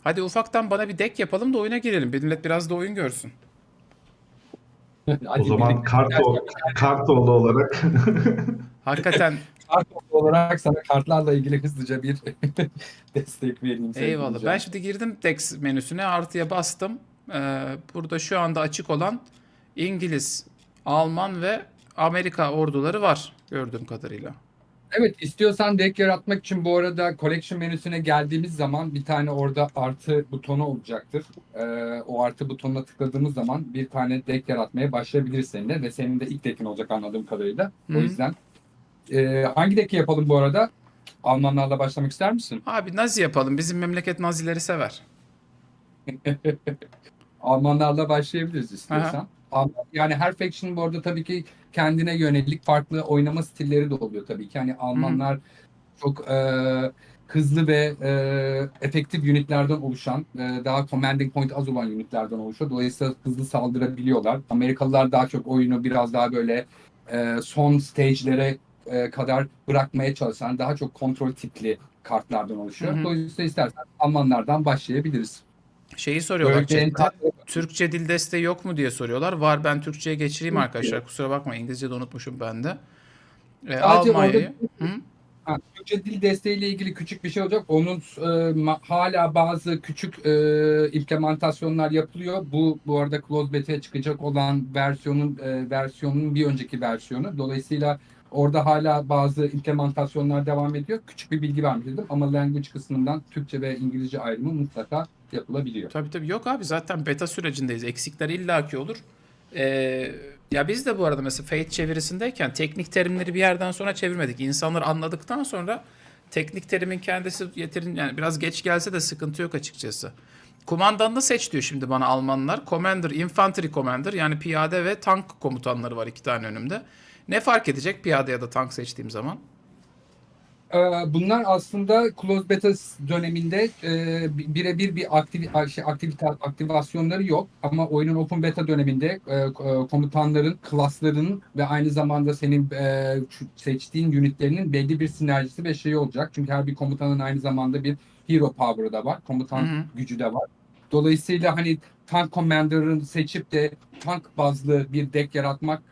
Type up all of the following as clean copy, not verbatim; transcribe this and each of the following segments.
Hadi ufaktan bana bir deck yapalım da oyuna girelim. Millet biraz da oyun görsün. O Hadi zaman birlikte dersen bir tane Kartoğlu olarak Hakikaten kart olarak sana kartlarla ilgili hızlıca bir destek vereyim sevgili eyvallah. Ben Can. şimdi girdim Dex menüsüne, artıya bastım. Burada şu anda açık olan İngiliz, Alman ve Amerika orduları var gördüğüm kadarıyla. Evet, istiyorsan deck yaratmak için bu arada collection menüsüne geldiğimiz zaman bir tane orada artı butonu olacaktır. O artı butonuna tıkladığımız zaman bir tane deck yaratmaya başlayabiliriz seninle ve senin de ilk deckin olacak anladığım kadarıyla. O Hı? yüzden hangi deck'i yapalım bu arada? Almanlarla başlamak ister misin? Abi Nazi yapalım. Bizim memleket Nazileri sever. Almanlarla başlayabiliriz Aha. istiyorsan. Yani her faction'ın bu arada tabii ki kendine yönelik farklı oynama stilleri de oluyor tabii ki. Yani Hı hı. Almanlar çok hızlı ve efektif unitlerden oluşan, daha commanding point az olan unitlerden oluşuyor. Dolayısıyla hızlı saldırabiliyorlar. Amerikalılar daha çok oyunu biraz daha böyle son stage'lere kadar bırakmaya çalışan, daha çok kontrol tipli kartlardan Hı oluşuyor. hı. Dolayısıyla istersen Almanlardan başlayabiliriz. Şeyi soruyorlar Bölgenin chatte. tatlı. Türkçe dil desteği yok mu diye soruyorlar. Var, ben Türkçe'ye geçireyim arkadaşlar. Kusura bakma, İngilizce de unutmuşum ben de. Sadece orada Almanya'yı. Hı? Türkçe dil desteğiyle ilgili küçük bir şey olacak. Onun hala bazı küçük implementasyonlar yapılıyor. Bu arada close beta'ya çıkacak olan versiyonun bir önceki versiyonu. Dolayısıyla orada hala bazı implementasyonlar devam ediyor. Küçük bir bilgi vermiş dedim ama language kısmından Türkçe ve İngilizce ayrımı mutlaka yapılabiliyor. Tabii tabii, yok abi, zaten beta sürecindeyiz. Eksikler illaki olur. Ee, Ya biz de bu arada mesela Fate çevirisindeyken teknik terimleri bir yerden sonra çevirmedik. İnsanlar anladıktan sonra teknik terimin kendisi yetirin, yani biraz geç gelse de sıkıntı yok açıkçası. Kumandanını seç diyor şimdi bana Almanlar. Commander, Infantry Commander, yani piyade ve tank komutanları var iki tane önümde. Ne fark edecek piyade ya da tank seçtiğim zaman? Bunlar aslında closed beta döneminde birebir bir aktivasyonları yok. Ama oyunun open beta döneminde komutanların, klaslarının ve aynı zamanda senin seçtiğin unitlerinin belli bir sinerjisi ve şeyi olacak. Çünkü her bir komutanın aynı zamanda bir hero power'ı da var. Hı Komutan hı. gücü de var. Dolayısıyla hani tank commander'ını seçip de tank bazlı bir deck yaratmak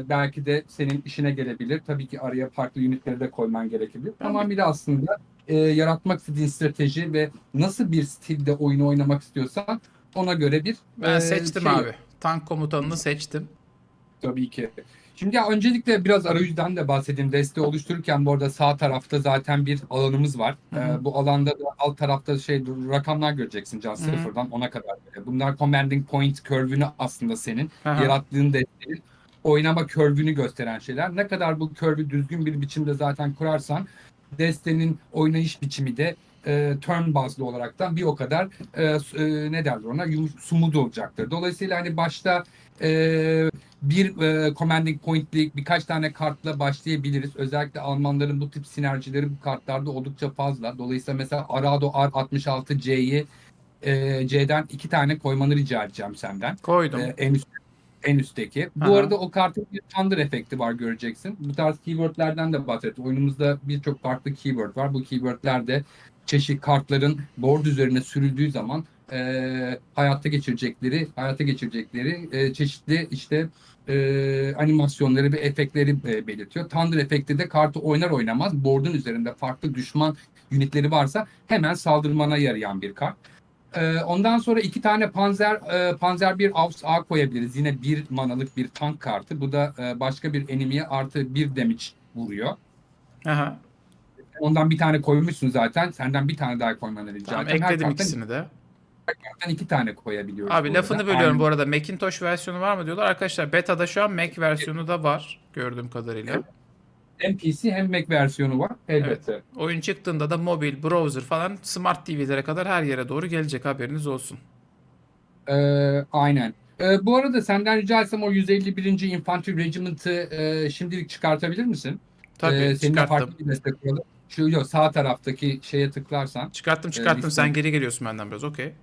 belki de senin işine gelebilir. Tabii ki araya farklı unitleri de koyman gerekebilir. Ben bir Tamamıyla aslında yaratmak istediğin strateji ve nasıl bir stilde oyunu oynamak istiyorsan ona göre bir ben seçtim şey abi. Tank komutanını seçtim. tabii ki. Şimdi ya öncelikle biraz arayüzden de bahsedeyim. Desteği oluştururken bu arada sağ tarafta zaten bir alanımız var. Hı hı. Bu alanda da alt tarafta rakamlar göreceksin can Hı hı. sıfırdan 10'a kadar. Bunlar commanding point curve'ünü aslında senin Hı hı. yarattığın desteğin oynama curve'ünü gösteren şeyler. Ne kadar bu curve'ü düzgün bir biçimde zaten kurarsan destenin oynayış biçimi de turn bazlı olaraktan bir o kadar ne derler ona smooth olacaktır. Dolayısıyla hani başta bir commanding point'lik birkaç tane kartla başlayabiliriz. Özellikle Almanların bu tip sinerjileri bu kartlarda oldukça fazla. Dolayısıyla mesela Arado R66C'yi C'den iki tane koymanı rica edeceğim senden. Koydum. En üstteki. Hı Bu hı. arada o kartın bir Thunder efekti var göreceksin. Bu tarz keywordlerden de bahset. Oyunumuzda birçok farklı keyword var. Bu keywordler de çeşitli kartların board üzerine sürüldüğü zaman hayata geçirecekleri çeşitli işte animasyonları ve efektleri belirtiyor. Thunder efekti de kartı oynar oynamaz board'un üzerinde farklı düşman unitleri varsa hemen saldırmana yarayan bir kart. Ondan sonra iki tane Panzer bir Aufs A koyabiliriz. Yine bir manalık bir tank kartı. Bu da başka bir enemiye artı bir damage vuruyor. Hı hı. Ondan bir tane koymuşsun zaten. Senden bir tane daha koymanı rica Tamam, edeceğim. Her ekledim karttan ikisini de. iki tane koyabiliyoruz Abi bu arada. lafını bölüyorum Aynen. bu arada. Macintosh versiyonu var mı diyorlar. Arkadaşlar beta'da şu an Mac versiyonu da var gördüğüm kadarıyla. Hem PC hem Mac versiyonu var Evet. elbette. Oyun çıktığında da mobil, browser falan smart TV'lere kadar her yere doğru gelecek, haberiniz olsun. Aynen. Bu arada senden rica etsem o 151. Infantry Regiment'ı şimdilik çıkartabilir misin? Tabii Seninle çıkarttım. farklı bir destek kuralım. Şu yok, sağ taraftaki şeye tıklarsan Çıkarttım, listeye. sen geri geliyorsun benden biraz, okey.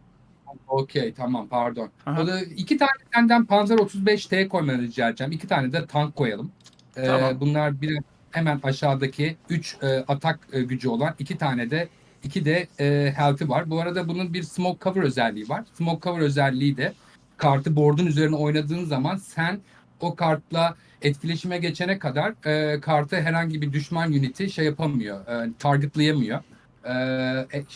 Okey, tamam, pardon. O Aha, da iki tane senden Panzer 35T koymanı rica edeceğim. İki tane de tank koyalım. tamam. Bunlar bir hemen aşağıdaki 3 atak gücü olan iki tane de 2 de health'i var. Bu arada bunun bir smoke cover özelliği var. Smoke cover özelliği de kartı board'un üzerine oynadığın zaman sen o kartla etkileşime geçene kadar kartı herhangi bir düşman unit'i şey yapamıyor, targetlayamıyor.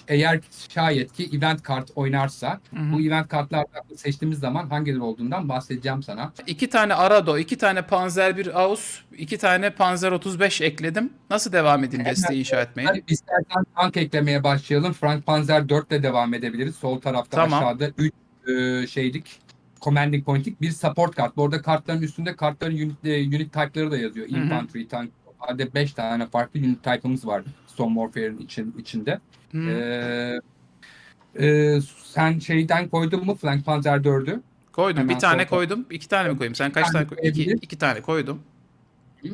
Eğer şayet ki event kart oynarsa, Hı hı. bu event kartlardan seçtiğimiz zaman hangileri olduğundan bahsedeceğim sana. 2 tane Arado, 2 tane Panzer 1 Aus, 2 tane Panzer 35 ekledim. Nasıl devam edeyim desteği inşa etmeye? Hadi istersen tank eklemeye başlayalım. Frank Panzer 4 ile devam edebiliriz. Sol tarafta Tamam. aşağıda 3 şeylik commanding point'lik bir support kart. Bu arada kartların üstünde kartların unit type'ları da yazıyor. Hı hı. Infantry, tank. Hadi 5 tane farklı unit type'ımız var Storm Warfare'in içinde. Hı. Sen şeyden koydun mu Frank Panzer 4'ü? Koydum. Hemen Bir tane sol koydum. 2 tane mi koyayım? Sen kaç tane koy? 2, koyabilir. 2 tane koydum.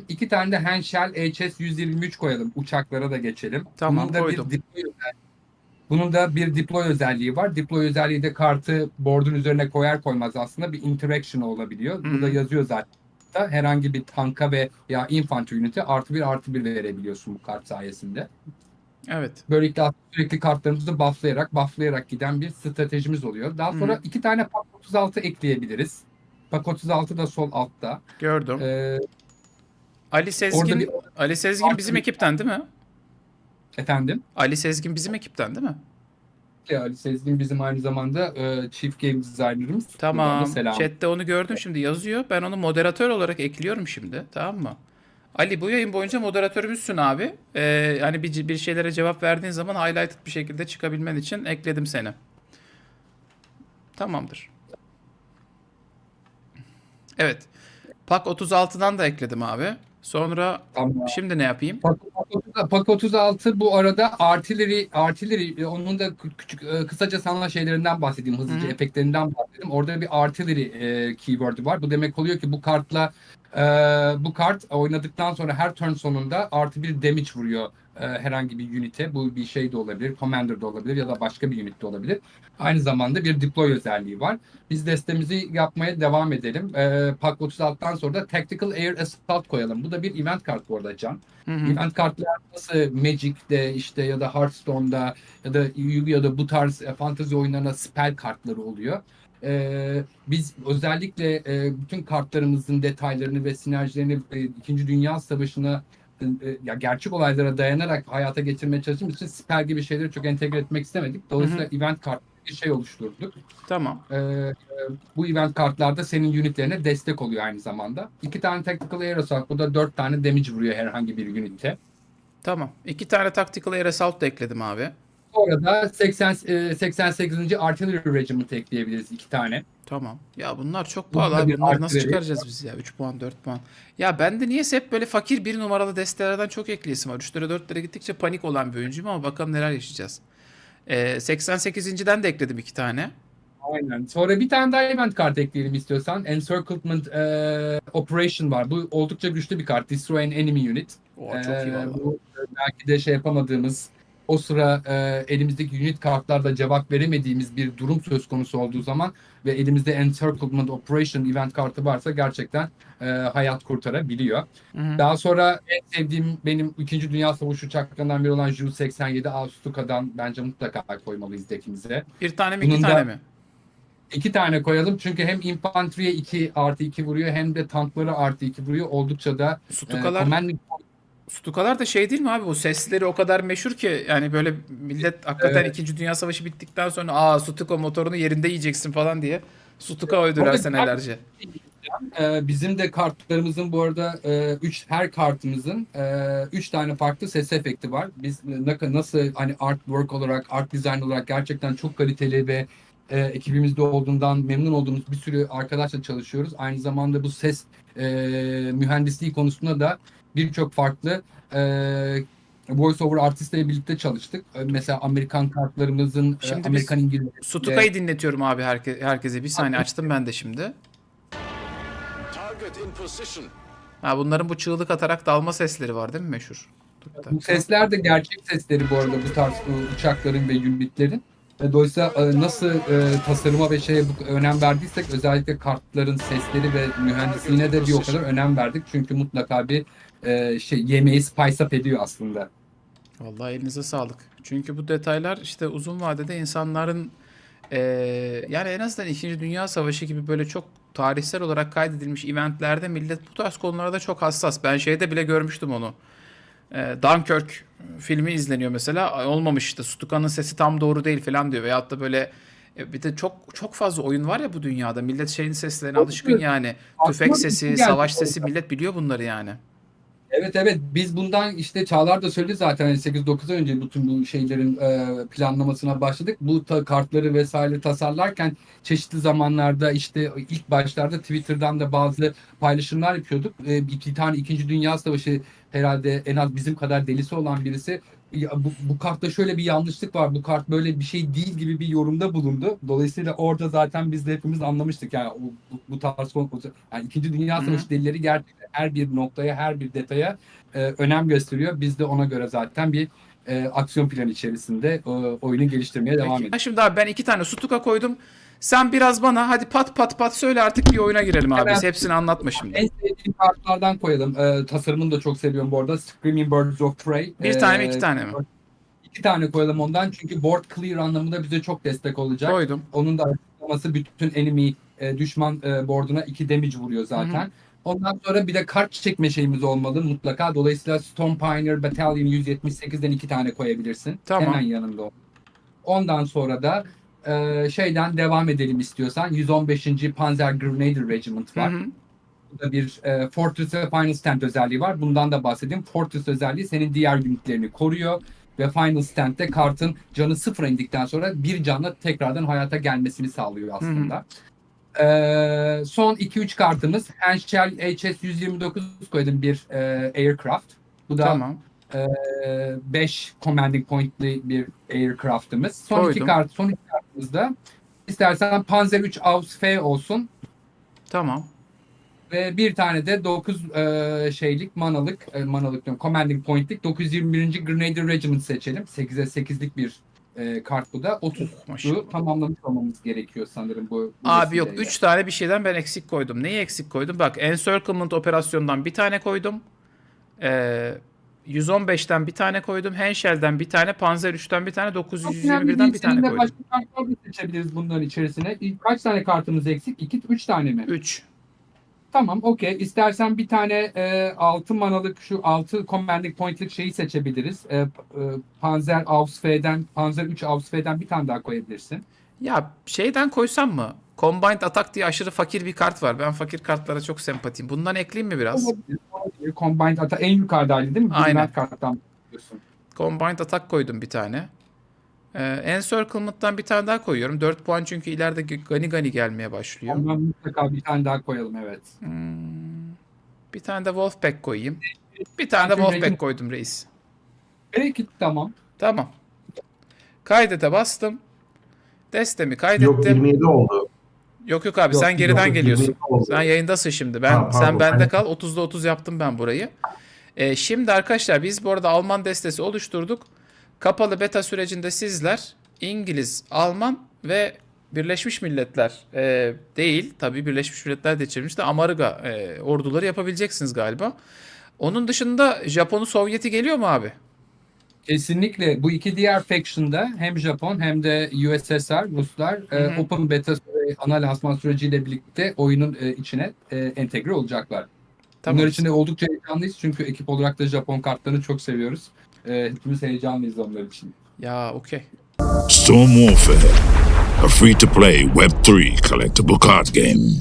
2 tane de Henschel HS-123 koyalım. Uçaklara da geçelim. Tamam, Bunun da koydum. bunun da bir deploy özelliği var. Deploy özelliği de kartı board'un üzerine koyar koymaz aslında bir interaction olabiliyor. Hı Burada hı. yazıyor zaten. Herhangi bir tanka ve ya infantry unit'e +1/+1 verebiliyorsun bu kart sayesinde. Evet. Böylelikle aslında sürekli kartlarımızı bufflayarak giden bir stratejimiz oluyor. Daha Hı sonra hı. 2 tane PAK 36 ekleyebiliriz. PAK 36 da sol altta. Gördüm. Ee, Ali orada bir Sezgin, Ali Sezgin bizim ekipten değil mi? efendim. Ali Sezgin bizim ekipten değil mi? Ali Sezgin bizim aynı zamanda Chief Game Designer'ımız. Buradan da Tamam. selam. Chat'te onu gördüm şimdi yazıyor. Ben onu moderatör olarak ekliyorum şimdi. Tamam mı? Ali bu yayın boyunca moderatörümüzsün abi. Hani bir şeylere cevap verdiğin zaman highlighted bir şekilde çıkabilmen için ekledim seni. Tamamdır. Evet. Pak 36'dan da ekledim abi. Sonra Tamam. şimdi ne yapayım? PAK 36 bu arada artillery onun da küçük kısaca sana şeylerinden bahsedeyim. Hızlıca Hı hı. efektlerinden bahsedeyim. Orada bir artillery keyword'ü var. Bu demek oluyor ki bu kartla bu kart oynadıktan sonra her turn sonunda +1 damage vuruyor herhangi bir unit'e. Bu bir şey de olabilir. Commander de olabilir ya da başka bir unit de olabilir. Aynı zamanda bir deploy özelliği var. Biz destemizi yapmaya devam edelim. PAK 36'dan sonra da Tactical Air Assault koyalım. Bu da bir event kart bu arada Can. Hı hı. Event kartlar nasıl Magic'te işte ya da Hearthstone'da ya da Yu-Gi-Oh'da bu tarz fantasy oyunlarına spell kartları oluyor. Biz özellikle bütün kartlarımızın detaylarını ve sinerjilerini İkinci Dünya Savaşı'na ya gerçek olaylara dayanarak hayata geçirmeye çalıştığımız için spell gibi şeyleri çok entegre etmek istemedik. Dolayısıyla event kart bir şey oluşturduk. Tamam. Bu event kartlarda senin unitlerine destek oluyor aynı zamanda. 2 tane Tactical Air Assault, bu da 4 tane damage vuruyor herhangi bir unit'e. Tamam. 2 tane Tactical Air Assault da ekledim abi. Sonra da 88. Artillery Regiment ekleyebiliriz 2 tane. Tamam. Ya bunlar çok Bu pahalı da abi. bir Bunları nasıl artillery. çıkaracağız biz ya? 3 puan, 4 puan. Ya bende niyeyse hep böyle fakir bir numaralı destelerden çok ekleyesim var. 3'lere 4'lere gittikçe panik olan bir oyuncuyum ama bakalım neler yaşayacağız. 88'den de ekledim 2 tane. Aynen. Sonra bir tane daha event kart ekleyelim istiyorsan. Encirclement Operation var. Bu oldukça güçlü bir kart. Destroy an enemy unit. Oo, çok iyi valla. Bu belki de şey yapamadığımız, o sıra elimizdeki unit kartlarda cevap veremediğimiz bir durum söz konusu olduğu zaman ve elimizde Encirclement Operation event kartı varsa gerçekten hayat kurtarabiliyor. Hı hı. Daha sonra en sevdiğim benim 2. Dünya Savaşı uçaklarından biri olan Ju-87 Austuka'dan bence mutlaka koymalıyız dekimize. Bir tane mi, Bunun 2 da tane mi? 2 tane koyalım çünkü hem infanteriye 2+2 vuruyor hem de tanklara +2 vuruyor. Oldukça da Stukalar, commanding stukalar da şey değil mi abi? Bu sesleri o kadar meşhur ki yani böyle millet hakikaten Evet. 2. Dünya Savaşı bittikten sonra aa Stuka motorunu yerinde yiyeceksin falan diye Stuka öldüler Orada senelerce. bizim de kartlarımızın bu arada her kartımızın 3 tane farklı ses efekti var. Biz nasıl hani artwork olarak, art design olarak gerçekten çok kaliteli ve ekibimizde olduğundan memnun olduğumuz bir sürü arkadaşla çalışıyoruz. Aynı zamanda bu ses mühendisliği konusunda da birçok farklı voice over artistlerle birlikte çalıştık. Mesela Amerikan kartlarımızın Şimdi biz Amerikan İngilizce Stuka'yı dinletiyorum abi herkese. Bir saniye açtım ben de şimdi. Target in position. Ha bunların bu çığlık atarak dalma sesleri var değil mi meşhur? Dur bir Bu dakika. sesler de gerçek sesleri bu arada bu tarz uçakların ve unitlerin. Dolayısıyla nasıl tasarıma ve şeye önem verdiysek özellikle kartların sesleri ve mühendisliğine de bir o kadar önem verdik. Çünkü mutlaka bir yemeği spice up ediyor aslında. Vallahi elinize sağlık. Çünkü bu detaylar işte uzun vadede insanların yani en azından İkinci Dünya Savaşı gibi böyle çok tarihsel olarak kaydedilmiş eventlerde millet bu tarz konularda çok hassas. Ben şeyde bile görmüştüm onu. Dunkirk filmi izleniyor mesela. "Ay, olmamış işte Stuka'nın sesi tam doğru değil" falan diyor. Veyahut da böyle bir de çok çok fazla oyun var ya bu dünyada. Millet şeyin seslerine alışkın yani. Tüfek Aklıma bir sesi, şey geldi savaş orada. sesi millet biliyor bunları yani. Evet, evet, biz bundan işte Çağlar da söyledi zaten, hani 8-9 ay önce bütün bu şeylerin planlamasına başladık. Bu kartları vesaire tasarlarken çeşitli zamanlarda işte ilk başlarda Twitter'dan da bazı paylaşımlar yapıyorduk. İki tane İkinci Dünya Savaşı herhalde en az bizim kadar delisi olan birisi, "Ya bu kartta şöyle bir yanlışlık var, bu kart böyle bir şey değil" gibi bir yorumda bulundu. Dolayısıyla orada zaten biz de hepimiz anlamıştık yani bu tarz konu, yani İkinci Dünya Hı hı. Savaşı delileri gerçekten her bir noktaya, her bir detaya önem gösteriyor. Biz de ona göre zaten bir aksiyon planı içerisinde oyunu geliştirmeye devam Peki. Ha, ediyoruz. şimdi abi ben 2 tane Stuka koydum. Sen biraz bana hadi pat pat pat söyle artık bir oyuna girelim abi. Hemen Biz hepsini anlatma şimdi. en sevdiğim kartlardan koyalım. Tasarımını da çok seviyorum bu arada. Screaming Birds of Prey. Bir tane mi 2 tane mi? 2 tane koyalım ondan, çünkü board clear anlamında bize çok destek olacak. Koydum. Onun da açıklaması, bütün enemy düşman boarduna 2 damage vuruyor Hı hı. zaten. Ondan sonra bir de kart çekme şeyimiz olmalı mutlaka. Dolayısıyla Storm Pioneer Battalion 178'den 2 tane koyabilirsin. Hemen Tamam. yanında o. Ondan sonra da şeyden devam edelim istiyorsan. 115. Panzer Grenadier Regiment Hı var. hı. Bu da bir Fortress ve Final Stand özelliği var. Bundan da bahsedeyim. Fortress özelliği senin diğer unitlerini koruyor. Ve Final Stand'de kartın canı sıfıra indikten sonra bir canla tekrardan hayata gelmesini sağlıyor Hı hı. aslında. Son 2-3 kartımız Henschel HS-129 koydum, bir aircraft. Bu da Tamam. 5 commanding point'li bir aircraft'ımız. Koydum. Son iki kartımız da istersen Panzer 3 Ausf olsun Tamam. ve bir tane de 9 şeylik manalık diyorum, commanding point'lik 921. Grenadier Regiment seçelim. 8'e 8'lik bir kart bu da. Oh 30'u maşallah. tamamlamış olmamız gerekiyor sanırım bu Abi yok, vesileyle. 3 tane bir şeyden ben eksik koydum. Neyi eksik koydum? Bak, Encirclement operasyondan bir tane koydum. Ee, 115'ten bir tane koydum. Henschel'den bir tane. Panzer 3'ten bir tane. Çok önemli 921'den değil. bir tane Seninle koydum. başka kartlar da seçebiliriz bunların içerisine. Kaç tane kartımız eksik? 2, 3 tane mi? 3. Tamam, okey. İstersen bir tane 6 manalık, şu 6 commanding point'lik şeyi seçebiliriz. Panzer Ausf'den, Panzer 3 Ausf'den bir tane daha koyabilirsin. Ya şeyden koysam mı? Combined Attack diye aşırı fakir bir kart var. Ben fakir kartlara çok sempatiyim. Bundan ekleyeyim mi biraz? Olabilir. Olabilir. Combined Attack en yukarıdaydı değil mi? Aynen. Brilliant karttan bahsediyorsun. Combined Attack koydum bir tane. Encirclement'tan bir tane daha koyuyorum. 4 puan çünkü ileride gani gani gelmeye başlıyor. Ondan mutlaka bir tane daha koyalım, evet. Bir tane de Wolfpack koyayım. Bir tane de Wolfpack koydum reis. Peki, tamam. Tamam. Kaydete bastım. Destemi Yok, kaydettim. 27 oldu. Yok yok abi, Yok, sen geriden yok, geliyorsun. 27 oldu. Sen yayındasın şimdi. Ha, Sen pardon, bende ben- kal. 30'da 30 yaptım ben burayı. Şimdi arkadaşlar biz bu arada Alman destesi oluşturduk. Kapalı beta sürecinde sizler İngiliz, Alman ve Birleşmiş Milletler değil. Tabii Birleşmiş Milletler de içermiş de Amerika orduları yapabileceksiniz galiba. Onun dışında Japon'u, Sovyet'i geliyor mu abi? Kesinlikle bu iki diğer faction'da hem Japon hem de USSR, Ruslar Hı hı. Open Beta ana lansman süreciyle birlikte oyunun içine entegre olacaklar. Tamam. Bunlar için de oldukça heyecanlıyız, çünkü ekip olarak da Japon kartlarını çok seviyoruz. Hepimiz heyecanlıyız onlar için. Ya okey. Storm Warfare, a free-to-play Web3 collectible card game.